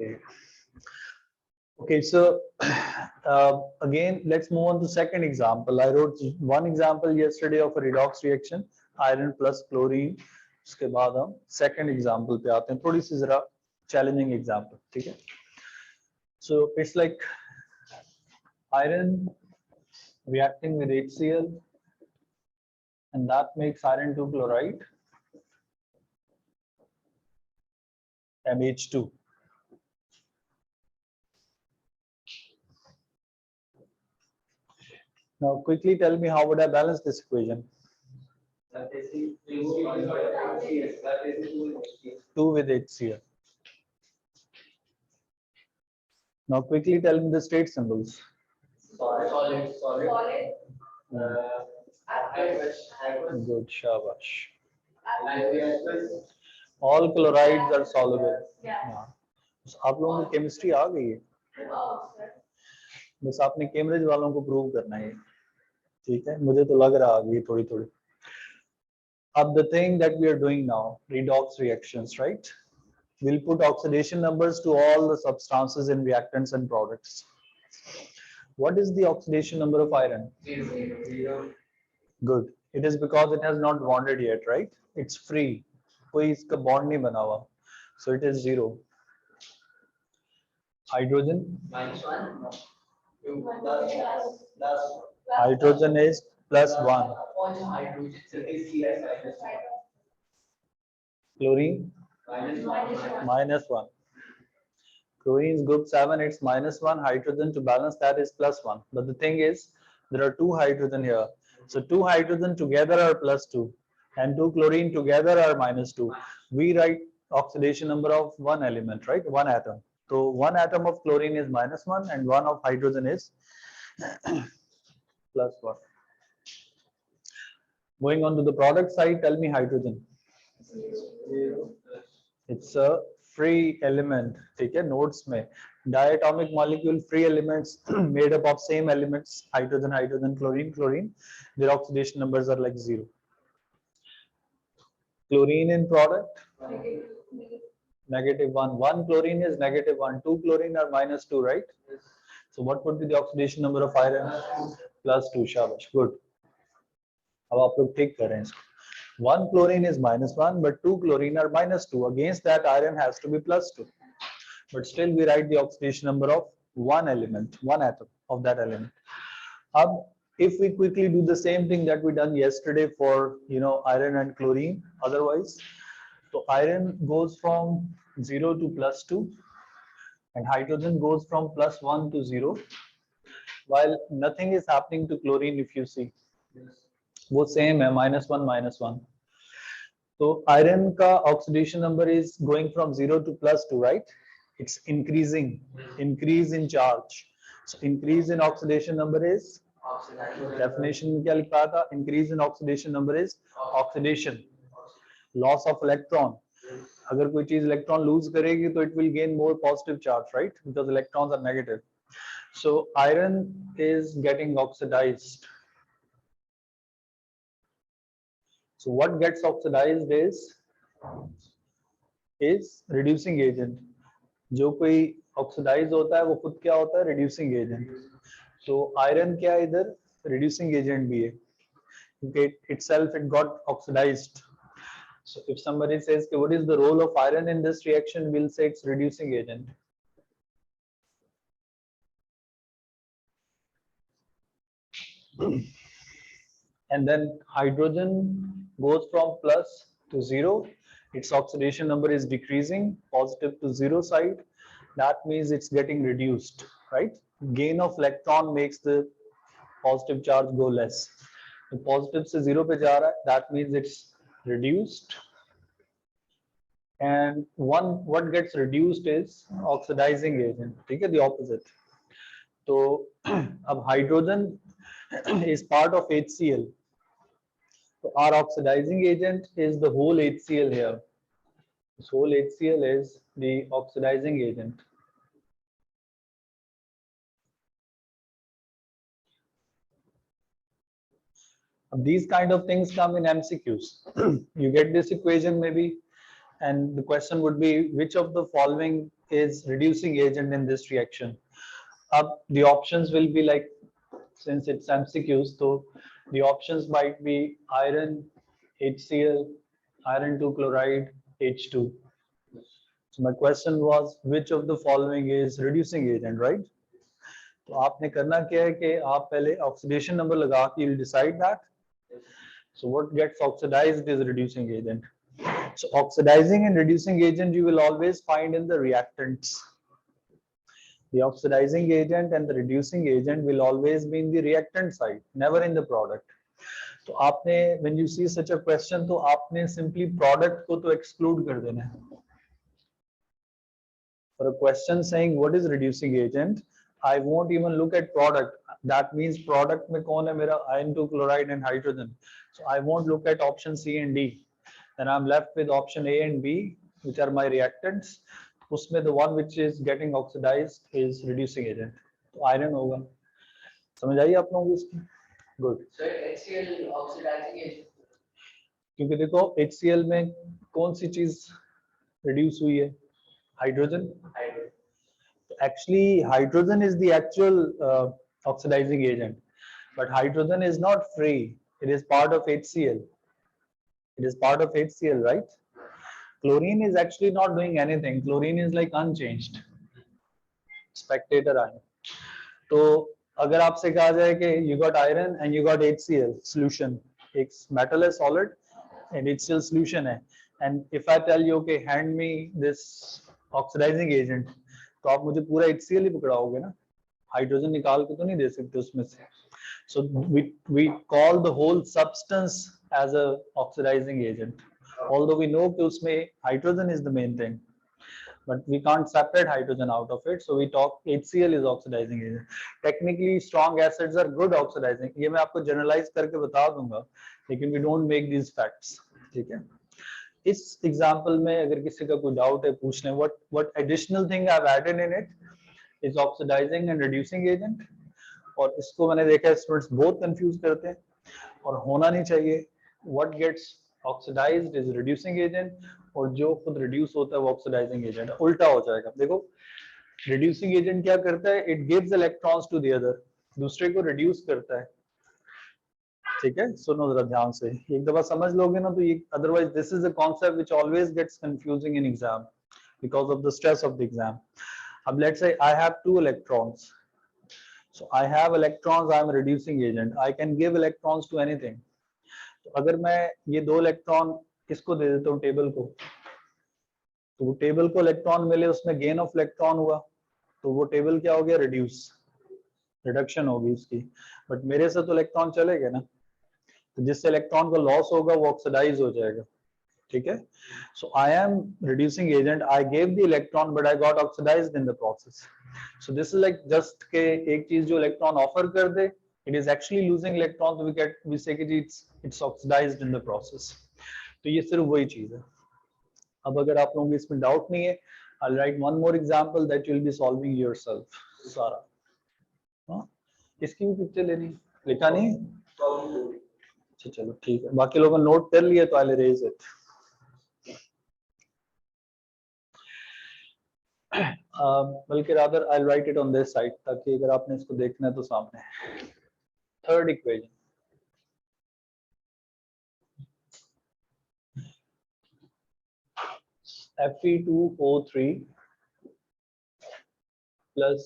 Okay. Okay, so again, let's move on to second example. I wrote one example yesterday of a redox reaction, iron plus chlorine. उसके बाद हम second example पे आते हैं, थोड़ी सी जरा challenging example, ठीक है? So it's like iron reacting with HCl, and that makes iron 2 chloride, MH2. Now quickly tell me, how would I balance this equation? 2 with HCl. Now quickly tell me the state symbols. Solid. Good, shabash. All chlorides are soluble. Yeah. आप लोगों को chemistry आ गई है, बस आपने Cambridge वालों को prove करना है, ठीक है? मुझे तो लग रहा आ गई थोड़ी थोड़ी. अब the thing that we are doing now, redox reactions, right? We'll put oxidation numbers to all the substances in reactants and products. What is the oxidation number of iron? 0. Good. It is because it has not bonded yet, right? It's free. कोई इसका bond नहीं बना हुआ. So it is 0. Hydrogen? -1. Hydrogen is +1. Chlorine? -1. Chlorine is group 7, it's -1. Hydrogen, to balance that, is +1. But the thing is, there are 2 hydrogen here. So 2 hydrogen together are +2, and 2 chlorine together are -2. We write oxidation number of one element, right? One atom. So one atom of chlorine is -1 and one of hydrogen is +1. Going on to the product side, tell me hydrogen. 0. It's a free element, ठीक है? Notes में diatomic molecule, free elements made up of same elements, hydrogen, hydrogen, chlorine, chlorine. Their oxidation numbers are like 0. Chlorine in product? -1. 1 chlorine is -1. 2 chlorine are -2, right? So what would be the oxidation number of iron? +2. Shabash, good. अब आप लोग ठीक कर रहे हैं इसको. 1 chlorine is -1, but 2 chlorine are -2. Against that, iron has to be +2. But still, we write the oxidation number of one element, one atom of that element. If we quickly do the same thing that we done yesterday for iron and chlorine, otherwise, so iron goes from 0 to +2, and hydrogen goes from +1 to 0, while nothing is happening to chlorine. If you see, वो same है, -1 -1. So iron ka oxidation number is going from 0 to +2, right? It's increasing, increase in charge. So increase in oxidation number is definition में क्या लिखा था? Increase in oxidation number is oxidation, loss of electron. अगर कोई चीज electron lose करेगी तो it will gain more positive charge, right? Because electrons are negative. So iron is getting oxidized. So what gets oxidized is reducing agent. जो कोई oxidize होता है वो खुद क्या होता है? Reducing agent. So iron क्या है इधर? Reducing agent भी है. Okay, itself it got oxidized. So if somebody says what is the role of iron in this reaction, we'll say it's reducing agent. And then hydrogen goes from plus to 0. Its oxidation number is decreasing, positive to 0 side. That means it's getting reduced, right? Gain of electron makes the positive charge go less. The positive से 0 पे जा रहा है, that means it's reduced. And what gets reduced is oxidizing agent, ठीक है? The opposite. So अब hydrogen is part of HCl. So our oxidizing agent is the whole HCl here. This whole HCl is the oxidizing agent. These kind of things come in MCQs. You get this equation maybe, and the question would be which of the following is reducing agent in this reaction. The options will be like, since it's MCQs, so the options might be iron, HCl, iron 2 chloride, H2. So my question was which of the following is reducing agent, right? तो आपने करना क्या है कि आप पहले oxidation number लगा के you'll decide that. So what gets oxidized is reducing agent. So oxidizing and reducing agent you will always find in the reactants. The oxidizing agent and the reducing agent will always be in the reactant side, never in the product. तो आपने when you see such a question तो आपने simply product को तो exclude कर देना है. For a question saying what is reducing agent, I won't even look at product. That means product में कौन है मेरा iron 2 chloride and hydrogen. So I won't look at option C and D. Then I'm left with option A and B, which are my reactants. उसमें the one which is getting oxidized is reducing agent. तो iron होगा. समझ आई आप लोगों को इसकी? Good. So HCl oxidizing agent. क्योंकि देखो HCl में कौन सी चीज reduce हुई है? Hydrogen. Actually, hydrogen is the actual oxidizing agent, but hydrogen is not free. It is part of HCl. It is part of HCl, right? Chlorine is actually not doing anything. Chlorine is like unchanged. Spectator ion. तो अगर आपसे कहा जाए कि you got iron and you got HCl solution, एक metal है solid and HCl solution है, and if I tell you okay hand me this oxidizing agent, तो आप मुझे पूरा HCl ही पकड़ाओगे ना, हाइड्रोजन निकाल के तो नहीं दे सकते उसमें से. So we call the whole substance as a oxidizing agent, although we know कि उसमें hydrogen is the main thing, but we can't separate hydrogen out of it, so we talk HCl is oxidizing agent. Technically strong acids are good oxidizing. ये मैं आपको generalize करके बता दूंगा, लेकिन we don't make these facts. ठीक है? इस एग्जाम्पल में अगर किसी का कोई डाउट है पूछ लें. what additional thing I've added in it is oxidizing and reducing agent. और इसको मैंने देखा है स्टूडेंट्स बहुत कंफ्यूज करते हैं और होना नहीं चाहिए. what gets oxidized is reducing agent और जो खुद reduce होता है वो oxidizing agent है. उल्टा हो जाएगा. देखो reducing agent क्या करता है? it gives electrons to the other. दूसरे को reduce करता है. ठीक है, सुनो जरा ध्यान से, एक दफा समझ लोगे ना तो ये, otherwise this is a concept which always gets confusing in exam because of the stress of the exam. अब let's say I have 2 electrons, so I have electrons, I am reducing agent, I can give electrons to anything. तो अगर मैं ये 2 electron किसको दे देता हूँ, table को, तो वो टेबल को इलेक्ट्रॉन मिले, उसमें गेन ऑफ इलेक्ट्रॉन हुआ, तो वो टेबल क्या हो गया, रिड्यूस, रिडक्शन होगी उसकी. बट मेरे से तो इलेक्ट्रॉन चले गए ना, तो जिससे इलेक्ट्रॉन का लॉस होगा वो ऑक्सीडाइज हो जाएगा. ठीक है, so I am reducing agent, I gave the electron but I got oxidised in the process. So this is like just के एक चीज जो इलेक्ट्रॉन ऑफर कर दे, it is actually losing electron, तो वी से कि it's oxidised in the process. तो ये सिर्फ वही चीज है. अब अगर आप लोगों को इसमें डाउट नहीं है, I'll write one more example that you'll be solving yourself. सारा, हाँ, इसकी भी पिक्चर लेनी, लिखा नहीं? अच्छा चलो ठीक है, बाकी लोगों ने नोट कर लिया तो I'll erase it. बल्कि rather I'll write it on this side ताकि अगर आपने इसको देखना है तो सामने. Third equation. Fe2O3 plus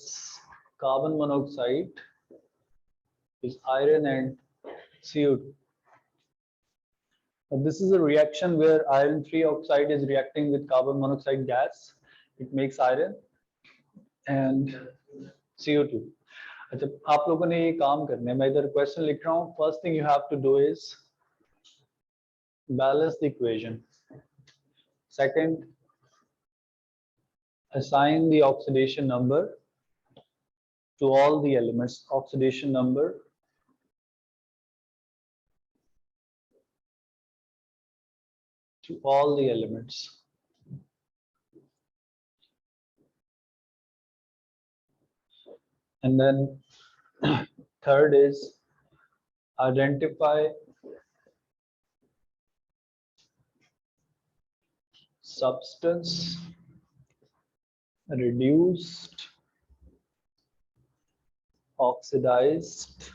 carbon monoxide is iron and CO2. Now this is a reaction where iron 3 oxide is reacting with carbon monoxide gas. It makes iron and CO2. अच्छा, आप लोगों ने ये काम करना है, मैं इधर क्वेश्चन लिख रहा हूँ. First thing you have to do is balance the equation. Second, assign the oxidation number to all the elements. Oxidation number to all the elements. And then third is identify substance reduced, oxidized,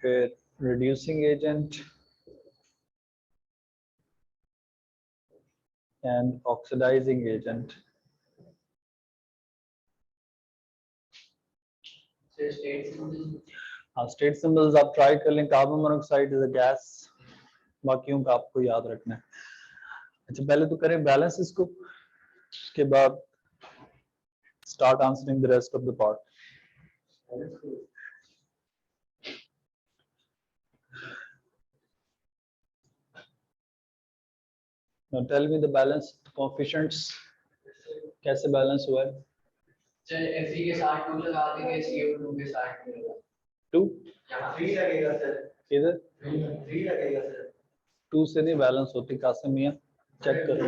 फिर reducing agent and oxidizing agent. So state symbol. State symbols आप try कर लें. Carbon monoxide is a gas, बाकियों का आपको याद रखना है. अच्छा पहले तो करें बैलेंस इसको, उसके बाद start answering the rest of the part. Now tell me the balance coefficients, कैसे बैलेंस हुआ है? चल Fe के साथ 2 लगा देंगे, CO2 के साथ 2 लगा. 2 यहाँ 3 लगेगा सर. इधर 3 लगेगा सर. 2 से नहीं बैलेंस होती. कासिम मियां चेक करो.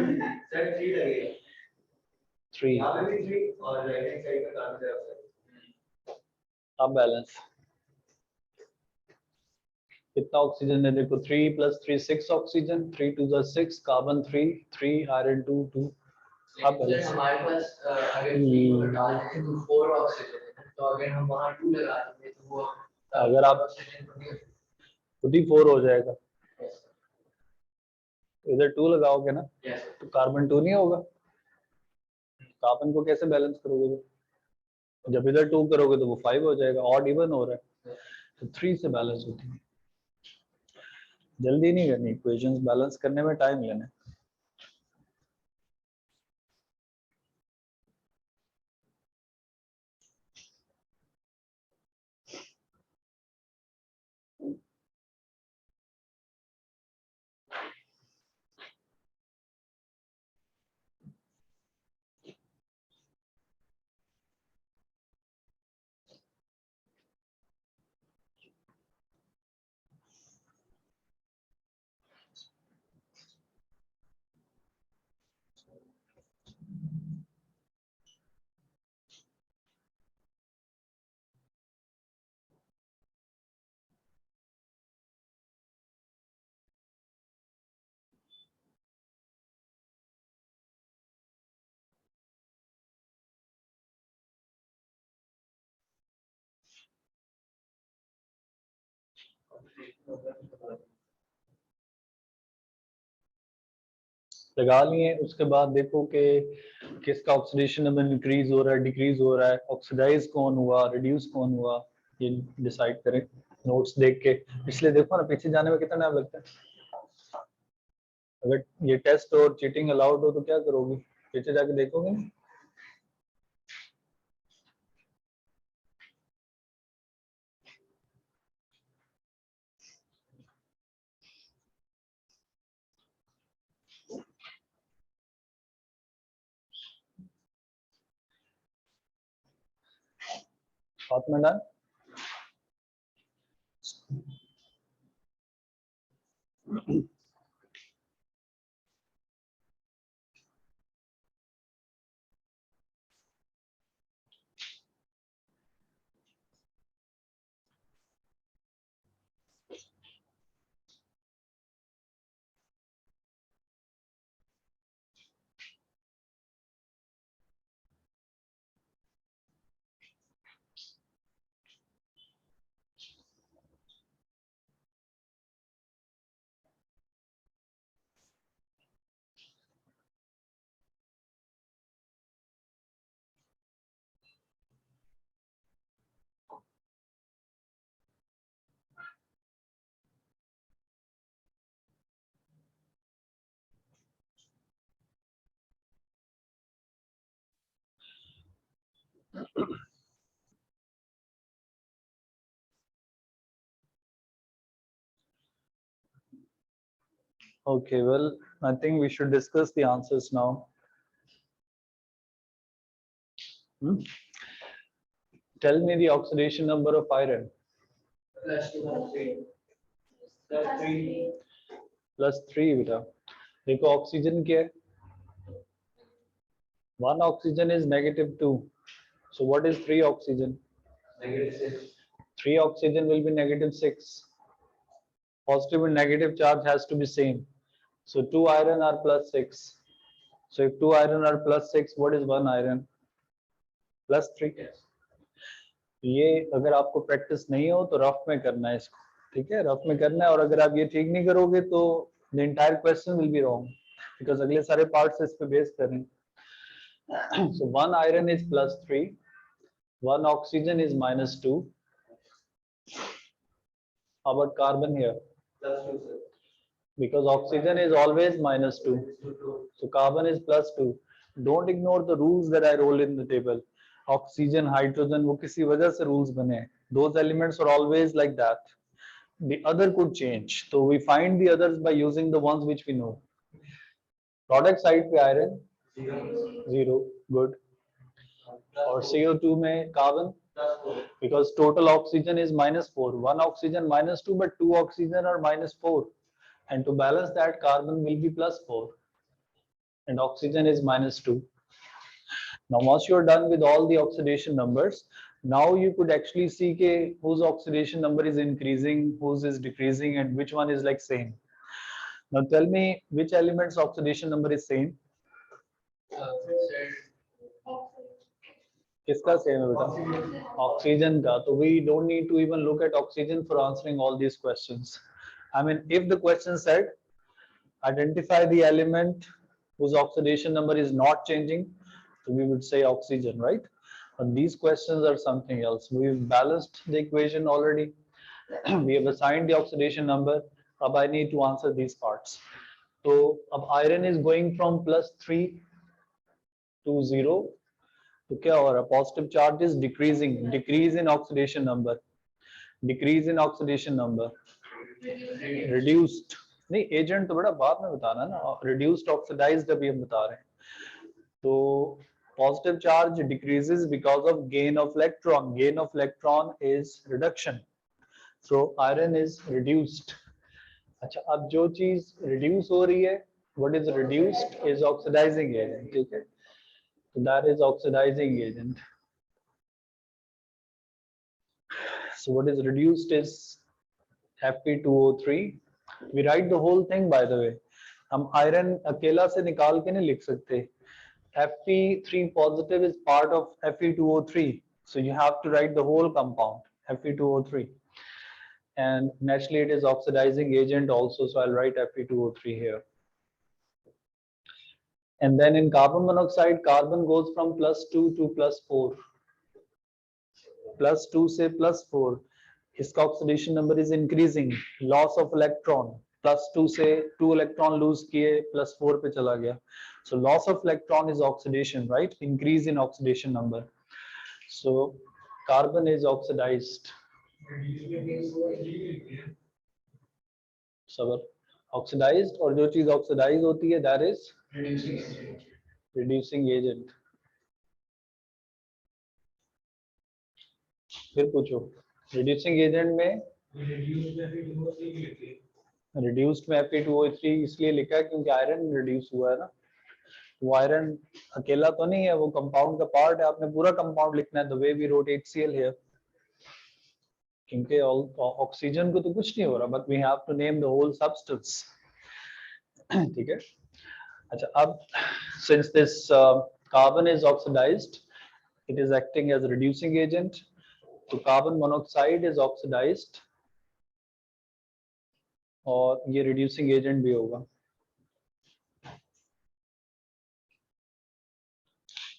सर 3 लगेगा. 3 यहाँ पे भी 3 और राइट हैंड साइड का काम है सर. अब बैलेंस कितना ऑक्सीजन है? देखो 3 + 3 6 ऑक्सीजन, 3 2 6, कार्बन 3 3, आयरन 2 2. अब सर हमारे पास अगर 3 को हटा दें तो 4 ऑक्सीजन है, तो अगर हम वहाँ 2 लगा देंगे तो वो अगर आप खुद ही 4 हो जाएगा. इधर 2 लगाओगे ना तो कार्बन 2 नहीं होगा. कार्बन को कैसे बैलेंस करोगे? जब इधर 2 करोगे तो वो 5 हो जाएगा. ऑड इवन हो रहा है तो 3 से बैलेंस होती है. जल्दी नहीं करनी, इक्वेशंस बैलेंस करने में टाइम लेना है. लगा लिए. उसके बाद देखो कि किसका ऑक्सीडेशन नंबर इंक्रीज हो रहा है, डिक्रीज हो रहा है, ऑक्सीडाइज कौन हुआ, रिड्यूस कौन हुआ, ये डिसाइड करें नोट्स देख के. इसलिए देखो ना पीछे जाने में कितना टाइम लगता है. अगर ये टेस्ट और चीटिंग अलाउड हो तो क्या करोगे? पीछे जाके देखोगे ना. Fatima done. Okay, well, I think we should discuss the answers now. Tell me the oxidation number of iron. +3 बेटा. देखो ऑक्सीजन क्या है? 1 oxygen is -2. So what is 3 oxygen? -6. 3 oxygen will be -6. Positive and negative charge has to be same. So 2 iron are plus 6. So if 2 iron are plus 6, what is 1 iron? Plus 3. ये अगर आपको practice नहीं हो तो rough में करना है इसको, ठीक है, रफ में करना है, और अगर आप ये ठीक नहीं करोगे तो the entire question will be wrong, because अगले सारे पार्ट्स इस पे बेस करें. So 1 iron is plus 3, 1 oxygen is minus 2. How about carbon here? Plus 2, sir. Because oxygen is always minus 2. So carbon is plus 2. Don't ignore the rules that I rolled in the table. Oxygen, hydrogen, वो किसी वजह से rules बने. Those elements are always like that. The other could change. So we find the others by using the ones which we know. Product side पे iron 0, good. और CO2 में carbon, because total oxygen is minus 4. 1 oxygen minus 2, but 2 oxygen are minus 4. And to balance that, carbon will be plus 4 and oxygen is minus 2. Now once you're done with all the oxidation numbers, now you could actually see whose oxidation number is increasing, whose is decreasing, and which one is like same. Now tell me which element's oxidation number is same. किसका same है बेटा? Oxygen का. तो we don't need to even look at oxygen for answering all these questions. I mean, if the question said identify the element whose oxidation number is not changing, so we would say oxygen, right? But these questions are something else. We've balanced the equation already. We have assigned the oxidation number. Now I need to answer these parts. So iron is going from plus 3 to 0. तो क्या हो रहा है? Positive charge is decreasing, decrease in oxidation number, decrease in oxidation number, reduced नहीं, agent तो बड़ा बाद में बताना ना, रिड्यूस्ड ऑक्सीडाइज्ड अभी हम बता रहे हैं. तो positive charge decreases because of gain of electron, gain of electron is reduction, so iron is reduced. अच्छा, अब जो चीज रिड्यूस हो रही है, what is reduced is oxidising agent, ठीक है. So that is oxidizing agent. So what is reduced is Fe2O3. We write the whole thing, by the way. हम iron अकेला से निकाल के नहीं लिख सकते. Fe3 positive is part of Fe2O3. So you have to write the whole compound, Fe2O3. And naturally it is oxidizing agent also, so I'll write Fe2O3 here. And then in carbon monoxide, carbon goes from plus 2 to plus 4. Plus 2 से plus 4. इसका oxidation number is increasing. Loss of electron. Plus 2 से 2 electron lose किए, plus 4 पे चला गया. So loss of electron is oxidation, right? Increase in oxidation number. So carbon is oxidized. सबर oxidized, और जो चीज oxidize होती है, that is reducing agent. फिर पूछो, reducing agent में reduced में Fe2O3 इसलिए लिखा है क्योंकि आयरन रिड्यूस हुआ है ना. वो आयरन अकेला तो नहीं है, वो कंपाउंड का पार्ट है. आपने पूरा कंपाउंड लिखना है, the way we wrote HCl here, क्योंकि ऑक्सीजन को तो कुछ नहीं हो रहा, but we have to name the whole substance. ठीक है. अच्छा, अब since this carbon is oxidized, it is acting as a reducing agent. तो कार्बन मोनोऑक्साइड इज ऑक्सीडाइज्ड और ये रिड्यूसिंग एजेंट भी होगा.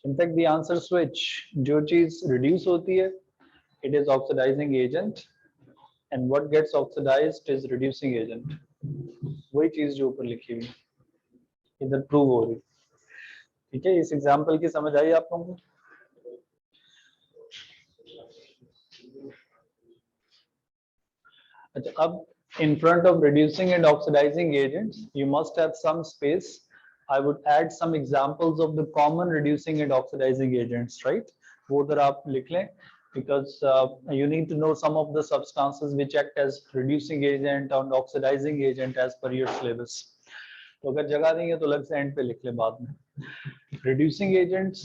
इनफैक्ट द आंसर स्विच, जो चीज रिड्यूस होती है it is oxidising agent and what gets oxidized is reducing agent. वही चीज जो ऊपर लिखी हुई इधर प्रूव हो रही. ठीक है, इस एग्जांपल की समझ आई आप लोगों को? अच्छा, अब in front of reducing and oxidizing agents you must have some space. I would add some examples of the common reducing and oxidizing agents, right? वो उधर आप लिख लें, because you need to know some of the substances which act as reducing agent and oxidizing agent as per your syllabus. तो अगर जगह नहीं है तो अलग से एंड पे लिख ले बाद में. Reducing agents,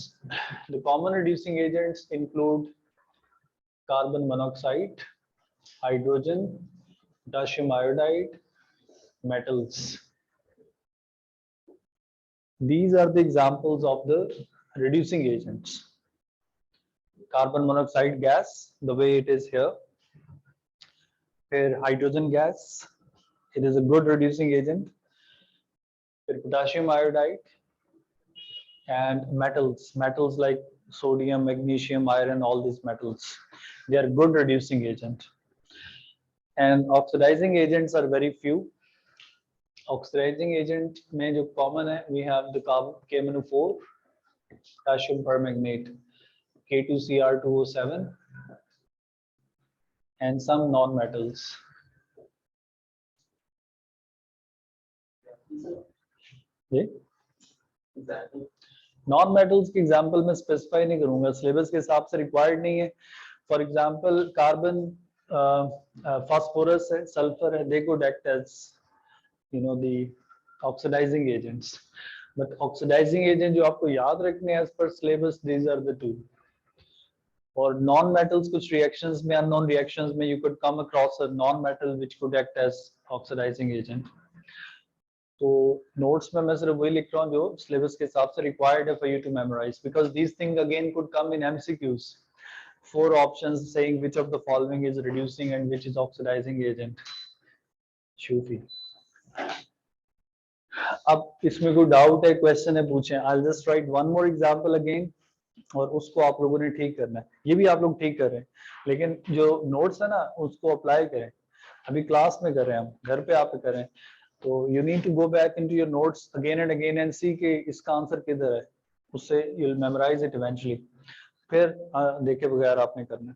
the common reducing agents include carbon monoxide, hydrogen, potassium iodide, metals. These are the examples of the reducing agents. Carbon monoxide gas, the way it is here. Here hydrogen gas, it is a good reducing agent. Here potassium iodide and metals like sodium, magnesium, iron, all these metals, they are good reducing agent. And oxidizing agents are very few. Oxidizing agent में जो common है, we have the KMnO4, potassium permanganate, K2Cr2O7, and some non-metals. Non metals के example में specify नहीं करूंगा, syllabus के हिसाब से रिक्वायर्ड नहीं है. फॉर एग्जांपल कार्बन, फास्फोरस है, सल्फर है, they could act as the oxidizing agents. But oxidizing agent जो आपको याद रखने हैं as per syllabus, these are the two. और नॉन मेटल्स कुछ रिएक्शंस में, अननोन रिएक्शंस में, you could come across a non metal which could act as oxidizing agent. तो नोट्स में मैं सिर्फ वही लिख रहा हूँ जो सिलेबस के हिसाब से रिक्वायर्ड है for you to memorise, because these thing again could come in MCQs. 4 options saying which of the following is reducing and which is oxidising agent. शूफी, अब इसमें कोई डाउट है, क्वेश्चन है, पूछें. I will just write one more example again, और उसको आप लोगों ने ठीक करना है. ये भी आप लोग ठीक कर रहे हैं, लेकिन जो नोट्स है ना उसको अप्लाई करें. अभी क्लास में कर रहे हैं हम, घर पे आप करें. तो you need to go back into your notes again and again and see कि इसका आंसर किधर है, उससे you'll memorize it eventually. फिर देखे बगैर आपने करना.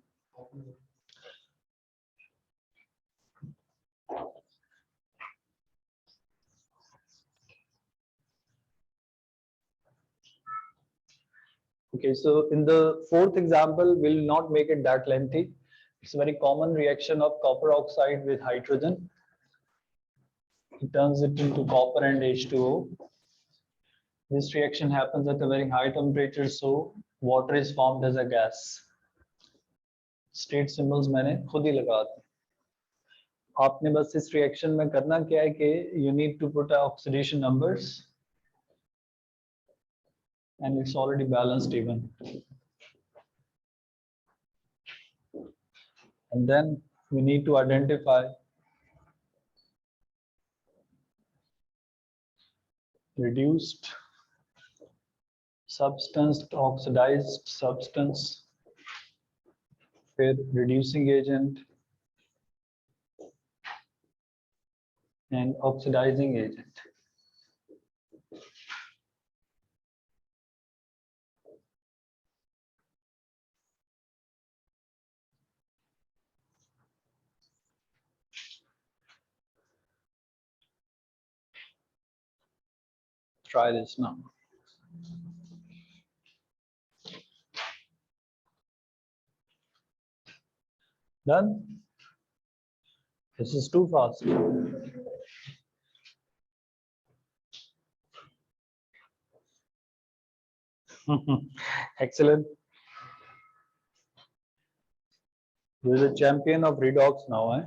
Okay, so in the fourth example, we'll not make it that lengthy. It's a very common reaction of copper oxide with hydrogen. It turns it into copper and H2O. This reaction happens at a very high temperature, so water is formed as a gas. State symbols मैंने खुद ही लगा दिए. आपने बस इस reaction में करना क्या है कि you need to put oxidation numbers, and it's already balanced even. And then we need to identify reduced substance to oxidized substance, फिर reducing agent and oxidizing agent. Try this now. Done? This is too fast. Excellent. You're the champion of redox now, eh?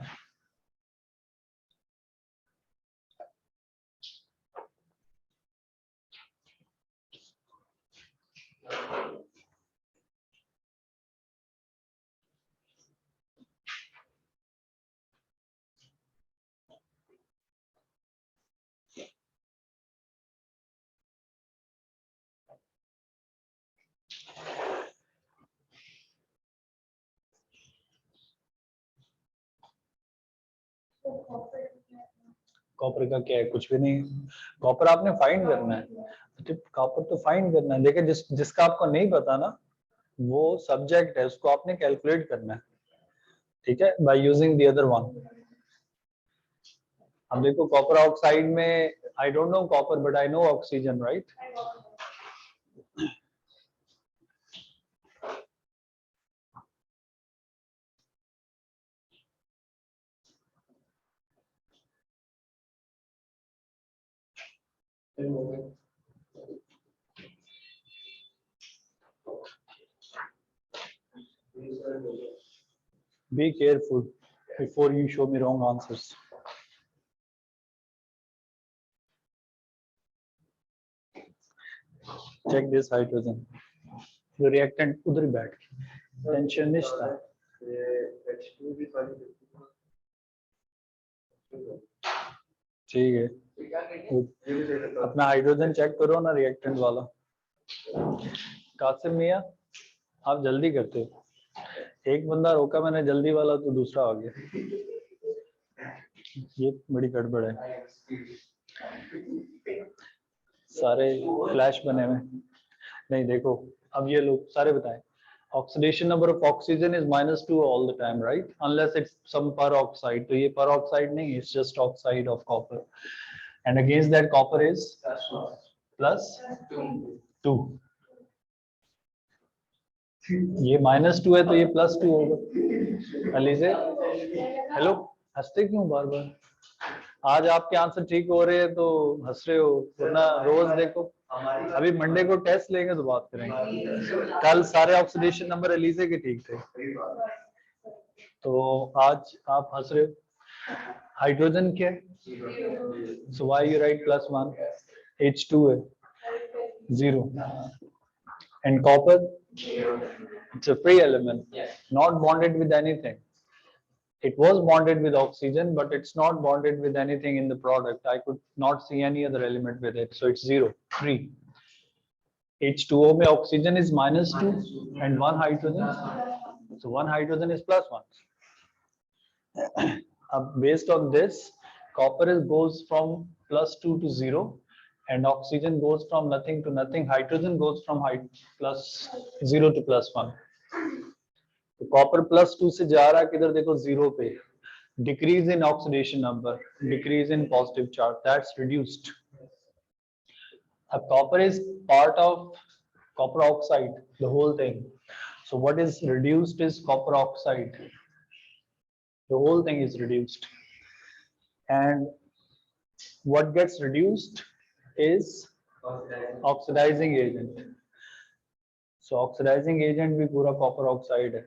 Copper का क्या है? कुछ भी नहीं. Copper आपने find करना है. कॉपर तो फाइंड करना है. देखिए जिसका आपको नहीं पता ना, वो सब्जेक्ट है, उसको आपने कैलकुलेट करना है. ठीक है, by using the other one. अब देखो कॉपर ऑक्साइड में I don't know copper but I know oxygen, right? Be careful before you show me wrong answers. check this hydrogen. The reactant उधर ही बैठ टेंशन नहीं था. ठीक है, अपना हाइड्रोजन चेक करो ना रिएक्टेंट वाला. कासिम मियां, आप जल्दी करते हो. एक बंदा रोका मैंने जल्दी वाला तो दूसरा आ गया. ये बड़ी गड़बड़ है. सारे फ्लैश बने हुए. नहीं देखो, अब ये लोग सारे बताएं. Oxidation number of oxygen is -2 all the time, right? Unless it's some peroxide. तो ये peroxide नहीं, it's just oxide of copper. And against that copper is +2. ये -2 है तो ये +2 होगा. अलीजे, हेलो, हंसते क्यों बार बार? आज आपके आंसर ठीक हो रहे हैं तो हंस रहे हो, वरना रोज देखो. अभी मंडे को टेस्ट लेंगे तो बात करेंगे. कल सारे ऑक्सीडेशन नंबर एलिजे के ठीक थे, तो आज आप हंस रहे हो. हाइड्रोजन क्या है? So why you right +1? H2 है, 0. And copper, it's a free element, not bonded with anything. It was bonded with oxygen, but it's not bonded with anything in the product. I could not see any other element with it, so it's 0, free. H2O में oxygen is -2 and 1 hydrogen, so 1 hydrogen is +1. Based on this, copper goes from +2 to 0, and oxygen goes from nothing to nothing. Hydrogen goes from +0 to +1. तो copper +2 से जा रहा है किधर देखो 0 पे. Decrease in oxidation number, decrease in positive charge, that's reduced. Copper is part of copper oxide, the whole thing. So what is reduced is copper oxide. The whole thing is reduced. And what gets reduced is oxidizing agent. So oxidizing agent भी पूरा copper oxide है.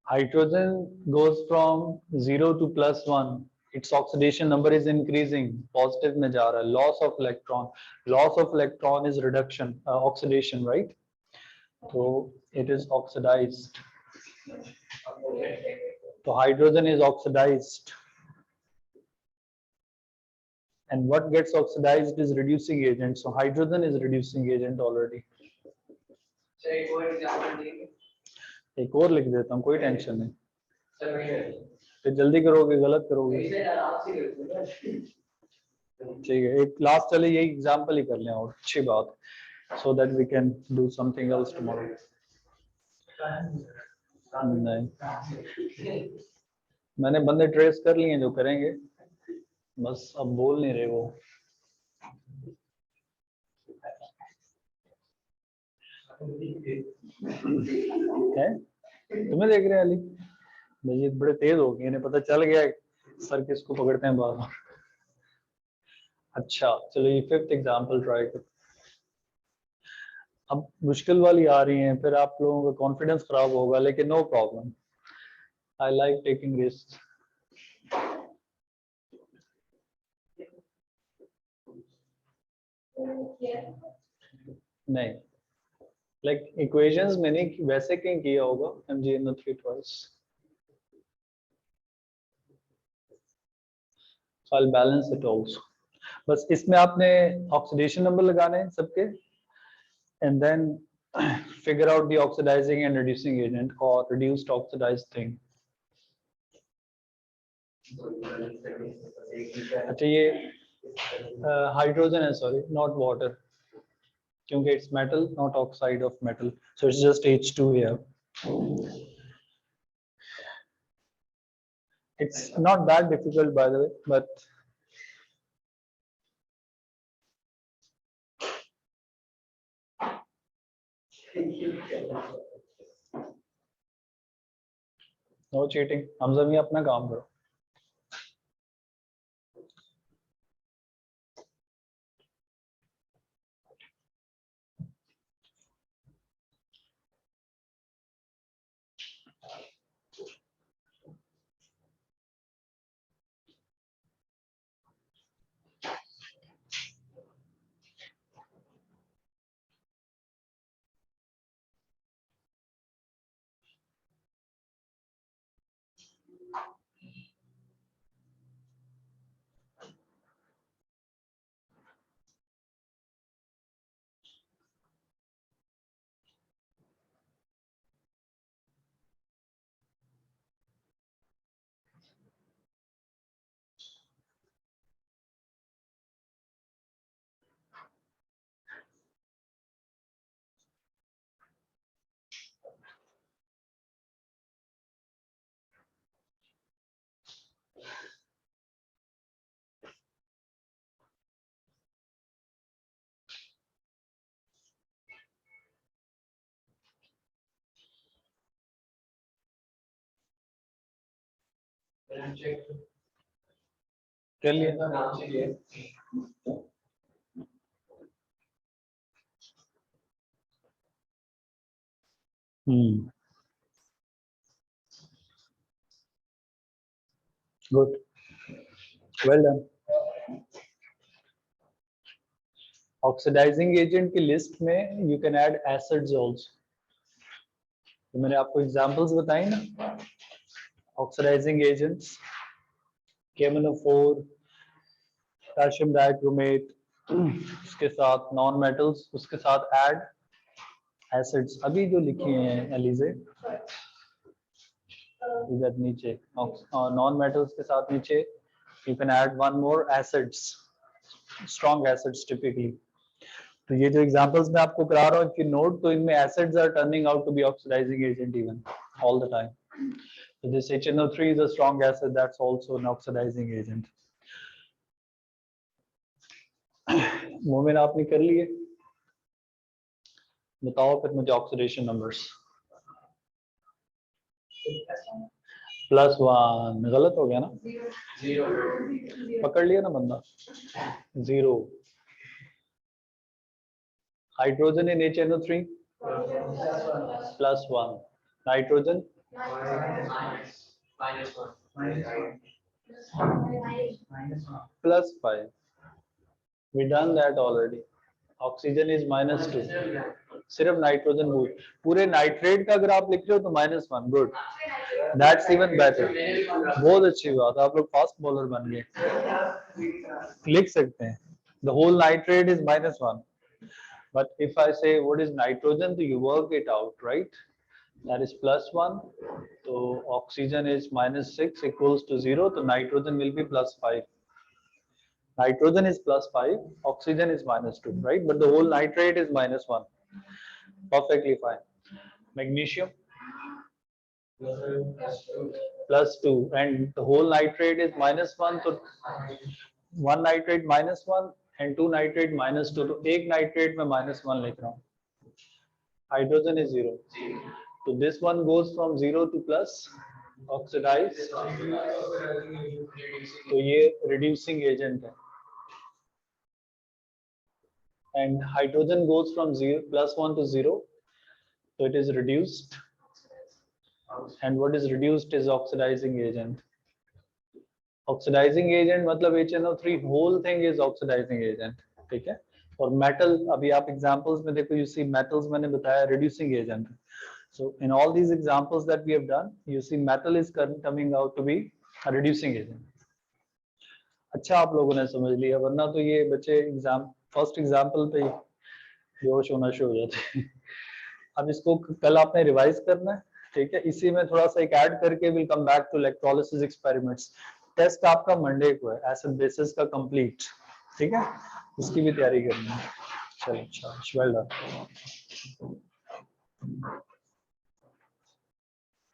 Hydrogen goes from 0 to +1. Its oxidation number is increasing. Positive में जा रहा है. Loss of electron. Loss of electron is reduction, oxidation, right? So it is oxidized. So hydrogen is oxidized. And what gets oxidized is reducing agent. So hydrogen is reducing agent already. एक और लिख देता हूँ, कोई tension नहीं. फिर जल्दी करोगे, गलत करोगे. ठीक है, एक लास्ट चले यही एग्जांपल ही कर लें और अच्छी बात, so that we can do something else tomorrow. नहीं, मैंने बंदे ट्रेस कर लिए जो करेंगे, बस अब बोल नहीं रहे वो. है तुम्हें देख रहे हैं अली भाई, ये बड़े तेज हो गए, इन्हें पता चल गया सर किसको पकड़ते हैं बार बार. अच्छा चलो ये 5th एग्जांपल ट्राई करो. अब मुश्किल वाली आ रही हैं, फिर आप लोगों का कॉन्फिडेंस खराब होगा, लेकिन no problem, I like taking risk. नहीं, लाइक इक्वेशंस मैंने वैसे कहीं किया होगा, mg in the 3 twice. So I'll balance it also. बस इसमें आपने ऑक्सीडेशन नंबर लगाने हैं सबके, and then figure out the oxidizing and reducing agent or reduced oxidized thing. अच्छा ये हाइड्रोजन है, सॉरी नॉट वाटर, क्योंकि it's metal, not oxide of metal, so it's just H2 here. It's not that difficult by the way, but no cheating. Hamza भी अपना काम करो. कर लिया good well done oxidizing agent की लिस्ट में you can add acids also तो मैंने आपको एग्जांपल्स बताई ना oxidising agents KMnO4 calcium dichromate उसके साथ नॉन मेटल्स उसके साथ ऐड एसिड्स अभी जो लिखे हैं एलिजे इधर नीचे नॉन मेटल्स के साथ नीचे you can add one more acids strong acids typically तो ये जो एग्जांपल्स मैं आपको करा रहा हूँ कि नोट तो इनमें acids are turning out to be oxidizing agent even all the time so this HNO3 is a strong acid that's also an oxidizing agent moment आपने कर लिए बताओ फिर मुझे ऑक्सीडेशन नंबर्स +1 गलत हो गया ना 0 पकड़ लिया ना बंदा 0 hydrogen in HNO3 +1 nitrogen +5 we done that already oxygen is -2 सिर्फ नाइट्रोजन पूरे नाइट्रेट का अगर आप लिख रहे हो तो -1 गुड दैट्स इवन बेटर बहुत अच्छी बात आप लोग फास्ट बॉलर बन गए लिख सकते हैं the whole nitrate is -1 but if I say what is nitrogen तो you work it out right that is +1 तो ऑक्सीजन इज -6 इक्वल्स टू 0 तो nitrogen will be +5 nitrogen is +5 oxygen is -2 right but the whole nitrate is -1 perfectly fine magnesium +2 and the whole nitrate is -1 so one nitrate -1 and two nitrate -2 तो एक nitrate में -1 लिख रहा हूँ hydrogen is 0 so this one goes from 0 to plus oxidize तो ये reducing agent है and hydrogen goes from +1 to 0 so it is reduced and what is reduced is oxidizing agent oxidizing agent मतलब HNO3 whole thing is oxidizing agent ठीक है और metal अभी आप examples में देखो you see metals मैंने बताया reducing agent so in all these examples that we have done you see metal is coming out to be a reducing agent अच्छा आप लोगों ने समझ लिया वरना तो ये बच्चे एग्जाम फर्स्ट एग्जाम्पल पे बेहोश होना शुरू हो जाते हैं अब इसको कल आपने रिवाइज करना है ठीक है इसी में थोड़ा सा एक ऐड करके will come back to electrolysis experiments test आपका मंडे को है एसिड बेसिस का कंप्लीट ठीक है उसकी भी तैयारी करनी है चलो अच्छा वेल डन